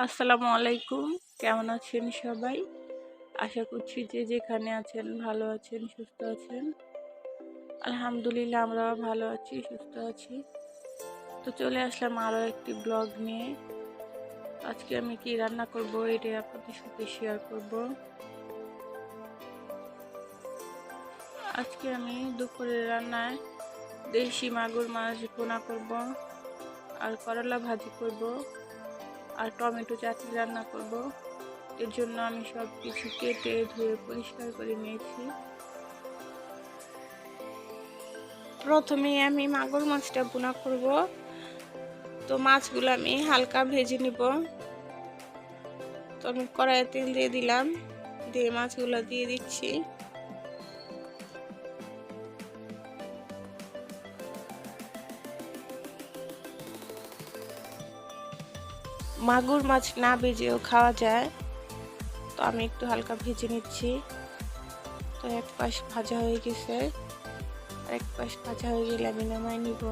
আসসালামু আলাইকুম। কেমন আছেন সবাই? আশা করছি যে যেখানে আছেন ভালো আছেন, সুস্থ আছেন। আলহামদুলিল্লাহ আমরাও ভালো আছি, সুস্থ আছি। তো চলে আসলাম আরও একটি ব্লগ নিয়ে। আজকে আমি কি রান্না করব এটাই আপনাদের সাথে শেয়ার করব। আজকে আমি দুপুরের রান্নায় দেশি মাগুর মাছ ভুনা করব, আর করলা ভাজি করব, আর টমেটো চাটনি রান্না করব। এর জন্য আমি সব কিছু কেটে ধুয়ে পরিষ্কার করে নিয়েছি। প্রথমে আমি মাগুর মাছটা ভুনা করব। তো মাছগুলো আমি হালকা ভেজে নিব। তো আমি কড়াইয়ে তেল দিয়ে দিলাম, দিয়ে মাছগুলো দিয়ে দিচ্ছি। মাগুর মাছ না ভেজেও খাওয়া যায়, তো আমি একটু হালকা ভেজে নিচ্ছি। তো এক পাশ ভাজা হয়ে গেছে, আর এক পাশ ভাজা হয়ে গেলে আমি নামাই নিব।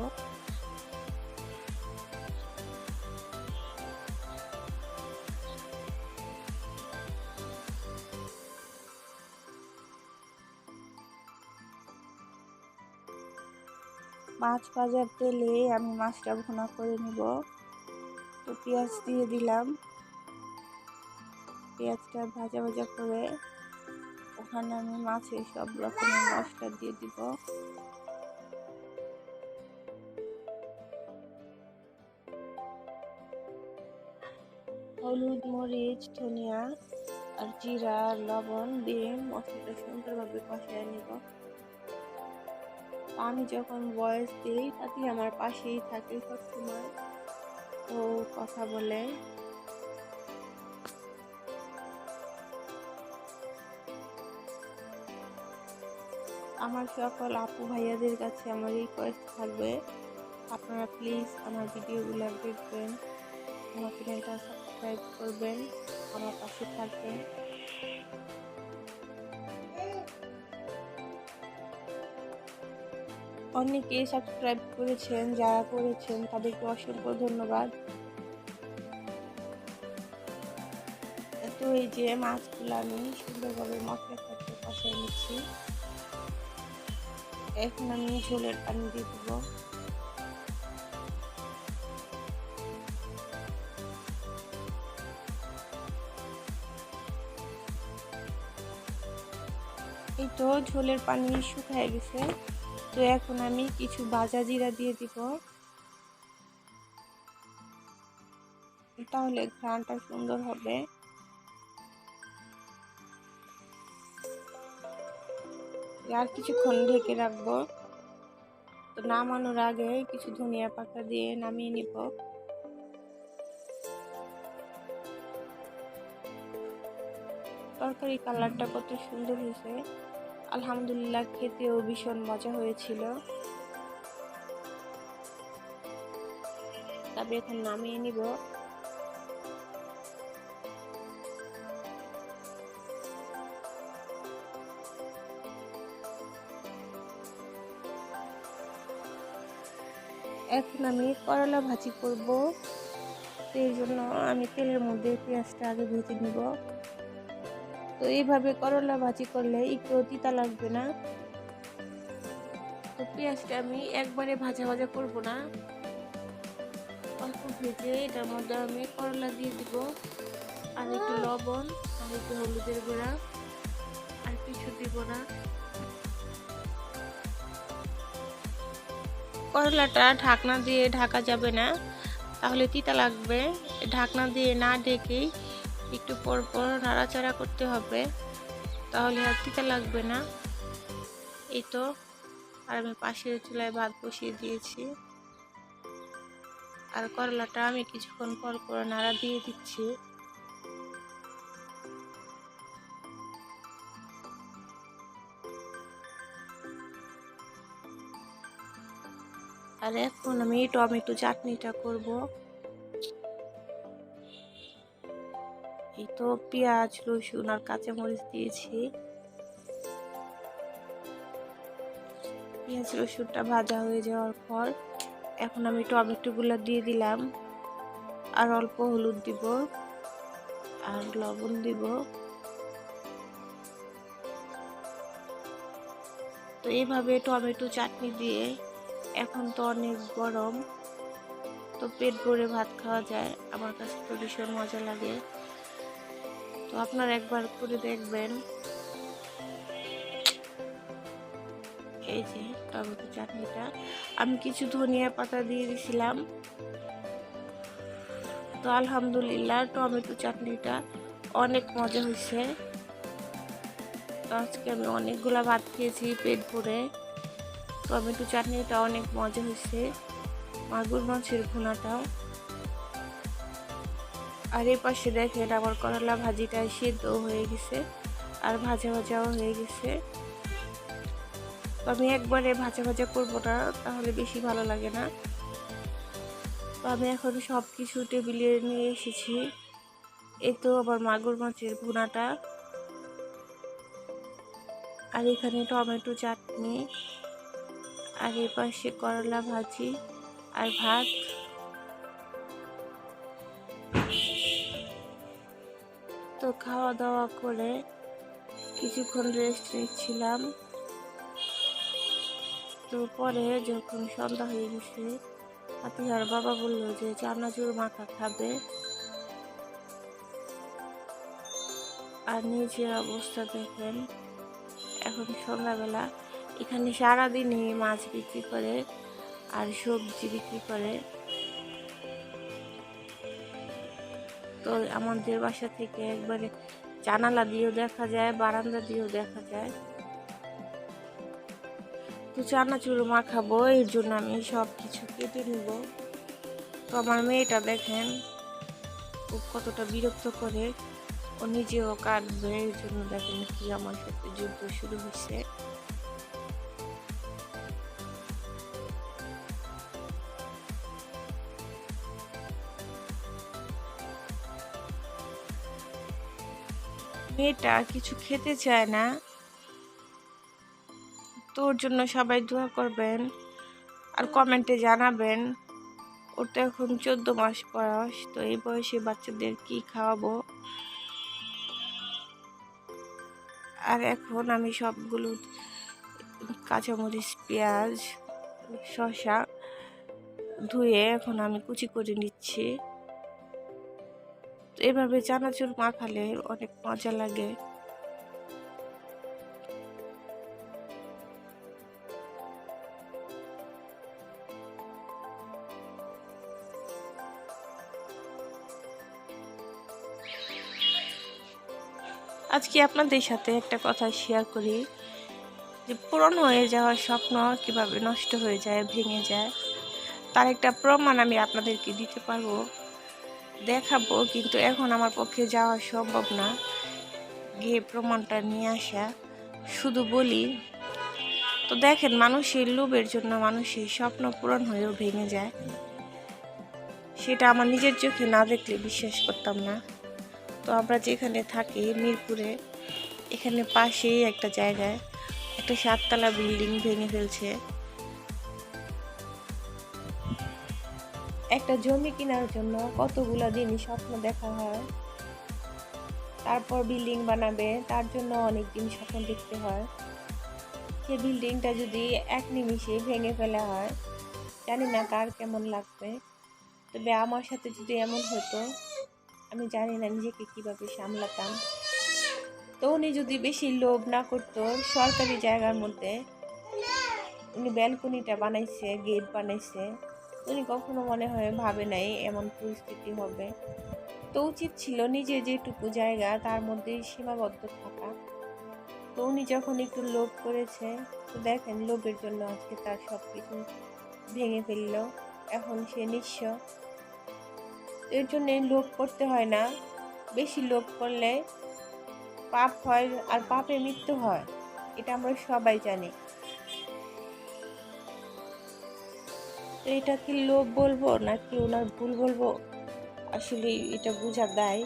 মাছ ভাজার তেলে আমি মাছটা ভুনা করে নিব। তো পেঁয়াজ দিয়ে দিলাম, পেঁয়াজটা ভাজা ভাজা করে ওখানে আমি মাছের সব রকমের মশলা দিয়ে দিব। হলুদ, মরিচ, ধনিয়া আর জিরা, লবণ দিয়ে মশলাটা সুন্দরভাবে কষিয়ে নিব। আমি যখন ভয়েস দিই তাতে আমার পাশেই থাকে সবসময়, ও কথা বলে। আমার সকল আপু ভাইয়াদের কাছে আমার রিকোয়েস্ট থাকবে, আপনারা প্লিজ আমার ভিডিওগুলো দেখবেন, আমার চ্যানেলটা সাবস্ক্রাইব করবেন, আমার পাশে থাকবেন। অনেকেই সাবস্ক্রাইব করেছেন, যারা করেছেন তাদেরকে অসংখ্য ধন্যবাদ। তো এই যে মাছগুলো আমি সুন্দরভাবে মশলার সাথে কষিয়ে নিচ্ছি। এখন আমি ঝোলের পানি দিয়ে দেব। এই তো ঝোলের পানি শুকিয়ে গেছে। তো এখন আমি কিছু ভাজা জিরা দিয়ে দিব, তাহলে ঘ্রাণটা সুন্দর হবে। আর কিছুক্ষণ ঢেকে রাখবো। তো নামানোর আগে কিছু ধনিয়া পাতা দিয়ে নামিয়ে নিব। তরকারি কালারটা কত সুন্দর হয়েছে, আলহামদুলিল্লাহ, খেতেও ভীষণ মজা হয়েছিল। তবে এখন নামিয়ে নিব। এখন আমি করলা ভাজি করব। এই জন্য আমি তেলের মধ্যে পেঁয়াজটা আগে ভেজে নিব। তো এইভাবে করলা ভাজি করলে একটু তিতা লাগবে না। তো পেঁয়াজটা আমি একবারে ভাজা ভাজা করব না, অল্প ভেজে এটার মধ্যে আমি করলা দিয়ে দিব, আর একটু লবণ, আর একটু হলুদের গুঁড়া, আর কিছু দিব না। করলাটা ঢাকনা দিয়ে ঢাকা যাবে না, তাহলে তিতা লাগবে। ঢাকনা দিয়ে না ঢেকেই একটু পর পর নাড়াচাড়া করতে হবে, তাহলে আর তিতা লাগবে না। এই তো, আর আমি পাশের চুলায় ভাত বসিয়ে দিয়েছি, আর করলাটা আমি কিছুক্ষণ পর পর নাড়া দিয়ে দিচ্ছি। আর এখন আমি টমেটো চাটনিটা করব। এই তো পেঁয়াজ, রসুন আর কাঁচামরিচ দিয়েছি। পেঁয়াজ রসুনটা ভাজা হয়ে যাওয়ার পর এখন আমি টমেটোগুলো দিয়ে দিলাম, আর অল্প হলুদ দিব, আর লবণ দিব। তো এইভাবে টমেটো চাটনি দিয়ে, এখন তো অনেক গরম, তো পেট ভরে ভাত খাওয়া যায়। আমার কাছে তো ভীষণ মজা লাগে। তো আপনারা একবার করে দেখবেন। এই যে টমেটো চাটনিটা, আমি কিছু ধনিয়া পাতা দিয়ে দিছিলাম। তো আলহামদুলিল্লাহ টমেটো চাটনিটা অনেক মজা হয়েছে। তো আজকে আমি অনেকগুলা ভাত খেয়েছি পেট ভরে। টমেটো চাটনিটা অনেক মজা হয়েছে, মাগুর মাছের ভুনাটাও। আর এই পাশে দেখেন আমার করলা ভাজিটা সিদ্ধ হয়ে গেছে আর ভাজা ভাজাও হয়ে গেছে। তো আমি একবারে ভাজা ভাজা করবো না, তাহলে বেশি ভালো লাগে না। তো আমি এখন সব কিছু টেবিলে নিয়ে এসেছি। এই তো আবার মাগুর মাছের ভুনাটা, আর এখানে টমেটো চাটনি, আর এর পাশে করলা ভাজি আর ভাত। তো খাওয়া দাওয়া করে কিছুক্ষণ রেস্ট নিচ্ছিলাম। তো পরে যখন সন্ধ্যা হয়ে গেছে, আতিহার বাবা বললো যে চানাচুর মাখা খাবে। আর নিচের অবস্থা দেখেন, এখন সন্ধ্যাবেলা। এখানে সারাদিনই মাছ বিক্রি করে আর সবজি বিক্রি করে। তো আমাদের বাসা থেকে একবারে জানালা দিয়েও দেখা যায়, বারান্দা দিয়েও দেখা যায়। তো চানাচুর মাখাবো, এর জন্য আমি সব কিছু কেটে নিব। তো আমার মেয়েটা দেখেন ও কতটা বিরক্ত করে, ও নিজেও কাটবে, এর জন্য দেখেন কি আমার সাথে যুদ্ধ শুরু হয়েছে। মেয়েটা কিছু খেতে চায় না, তোর জন্য সবাই দোয়া করবেন আর কমেন্টে জানাবেন। ওর তো এখন 14 মাস বয়স, তো এই বয়সে বাচ্চাদের কি খাওয়াবো। আর এখন আমি সবগুলো কাঁচামরিচ, পেঁয়াজ, শসা ধুয়ে এখন আমি কুচি করে নিচ্ছি। তো এভাবে চানাচুর মাখালে অনেক মজা লাগে। আজকে আপনাদের সাথে একটা কথা শেয়ার করি, যে পূরণ হয়ে যাওয়ার স্বপ্ন কিভাবে নষ্ট হয়ে যায়, ভেঙে যায়, তার একটা প্রমাণ আমি আপনাদেরকে দিতে পারবো, দেখাবো। কিন্তু এখন আমার পক্ষে যাওয়া সম্ভব না, গিয়ে প্রমাণটা নিয়ে আসা। শুধু বলি, তো দেখেন মানুষের লোভের জন্য মানুষের স্বপ্ন পূরণ হয়েও ভেঙে যায়। সেটা আমার নিজের চোখে না দেখলে বিশ্বাস করতাম না। তো আমরা যেখানে থাকি মিরপুরে, এখানে পাশেই একটা জায়গায় একটা 7 তলা বিল্ডিং ভেঙে ফেলছে। একটা জমি কেনার জন্য কতগুলা দিনই স্বপ্ন দেখা হয়, তারপর বিল্ডিং বানাবে, তার জন্য অনেক দিন স্বপ্ন দেখতে হয়। সেই বিল্ডিংটা যদি এক নিমিষে ভেঙে ফেলা হয়, জানি না কার কেমন লাগবে। তবে আমার সাথে যদি এমন হতো, আমি জানি না নিজেকে কিভাবে সামলাতাম। তো উনি যদি বেশি লোভ না করতো, সরকারি জায়গার মধ্যে উনি ব্যালকনিটা বানাইছে, গেট বানাইছে, উনি কখনো মনে হয় ভাবে নাই এমন পরিস্থিতি হবে। তো উচিত ছিল নিজে যেটুকু জায়গা তার মধ্যে সীমাবদ্ধ থাকা। তো উনি যখন একটু লোভ করেছে, তো দেখেন লোভের জন্য আজকে তার সবকিছু ভেঙে ফেললো। এখন সে নিঃস্ব। এর জন্য লোভ করতে হয় না, বেশি লোভ করলে পাপ হয় আর পাপে মৃত্যু হয়, এটা আমরা সবাই জানি। তো এটা কি লোভ বলবো নাকি ওনার ভুল বলবো, আসলে এটা বোঝার দায়।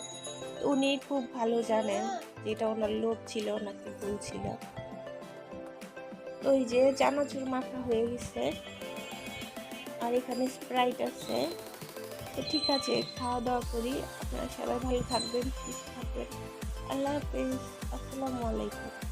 উনি খুব ভালো জানেন যে এটা ওনার লোভ ছিল নাকি ভুল ছিল। তো এই যে চানাচুর মাখা হয়ে গেছে, আর এখানে স্প্রাইট আছে। তো ঠিক আছে, খাওয়া দাওয়া করি। আপনারা সবাই ভালো থাকবেন, সুস্থ থাকবেন। আল্লাহ হাফেজ। আসসালামু আলাইকুম।